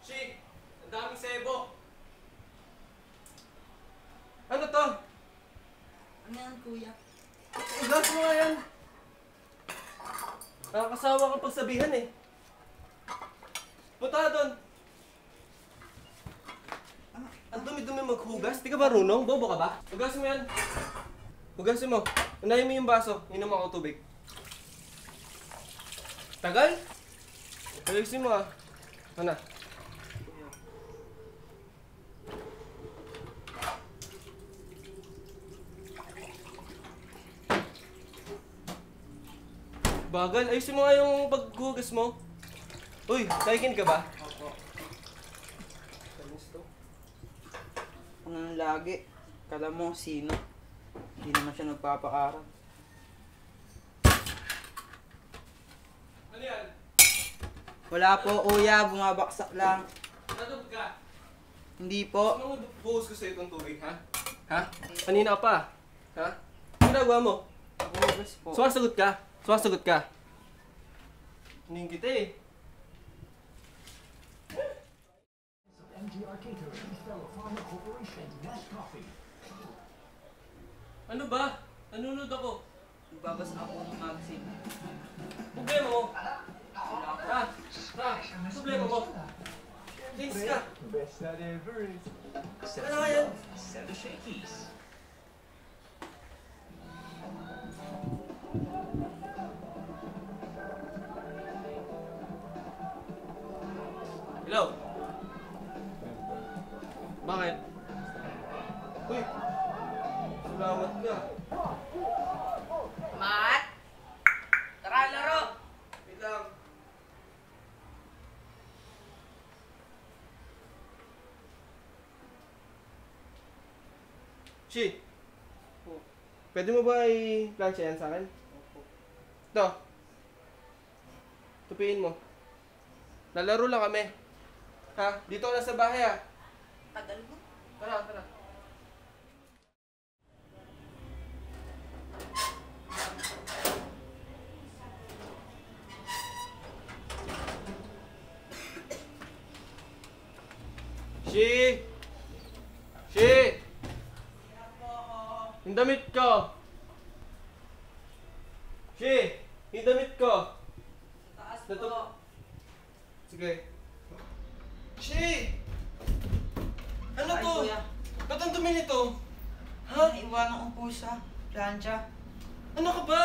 Shi! Ang daming sebo! Ano to? Ano yan, kuya? Ugas mo nga yan! Nakakasawa kang pagsabihan eh. Punta ka doon! Ang dumi-dumi maghugas. Di ka marunong? Bobo ka ba? Hugasin mo yan. Hugasin mo. Unahin mo yung baso. Inom ako tubig. Tagal? Hugasin mo ah. Ano? Bagal. Ayusin mo nga yung paghugas mo. Uy, nakikinig ka ba? Opo. Ano lagi? Kala mo sino? Hindi naman siya nagpapaaral. Ano yan? Wala po, kuya. Bumabaksak lang. Natubod ka? Hindi po. Ano buhos ko sa itong tubig, ha? Ha? Kanina ka pa. Ha? Ano ginagawa mo? Nakuhugas po. Sumasagot ka? Sumasagot ka? Hining kita eh. MGR Catering, Fellow Pharma Corporation, Nash Coffee. Ano ba? Nanonood ako. Nagbabasa ako ng magazine. Problema mo? Ha? Ha? Problema mo? Thanks ka. Best that ever is. Ano nga yan? Set the shakies. Hello? Bakit? Uy! Salamat ka. Mat! Tara, laro! Wait lang. Shi! Pwede mo ba i-plancha yan sa akin? Ito. Tupiin mo. Lalaro lang kami. Ha? Dito ka lang sa bahay ha. Tagal mo. Tara, tara. Shi! Shi! Yung damit ko! Shi! Yung damit ko! Taas Dito. po. Sige. Shi! Ano Ay, to? kuya. Ba't ang dumi nito? Ha? Naiwanan ko po sa plancha. Ano ka ba?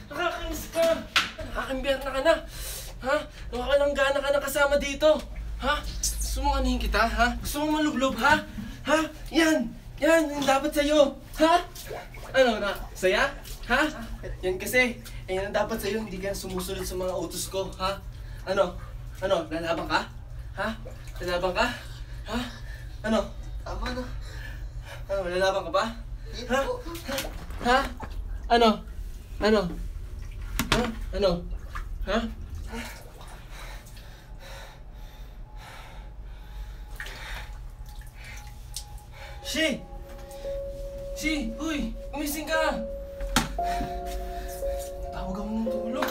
Nakakainis ka! Nakakambiyerna ka na! Ha? Nakakalanggana ka na kasama dito! Ha? Gusto mo anihin kita, ha? Gusto mo malublob, ha? Ha? Yan! Yan! Yung dapat sa'yo! Ha? Ano na? Saya? Ha? Yan kasi. Yan ang dapat sa'yo. Hindi ka sumusunod sa mga utos ko, ha? Ano? Ano? Lalaban ka? Ha? Lalaban ka? Ha? Ano? Tama na. Ano? Lalaban ka ba? Ha? Ha? Ano? Ano? Ha? Ano? Ha? Shi! Shi! Uy! Umising ka! Tawag ako ng tulong.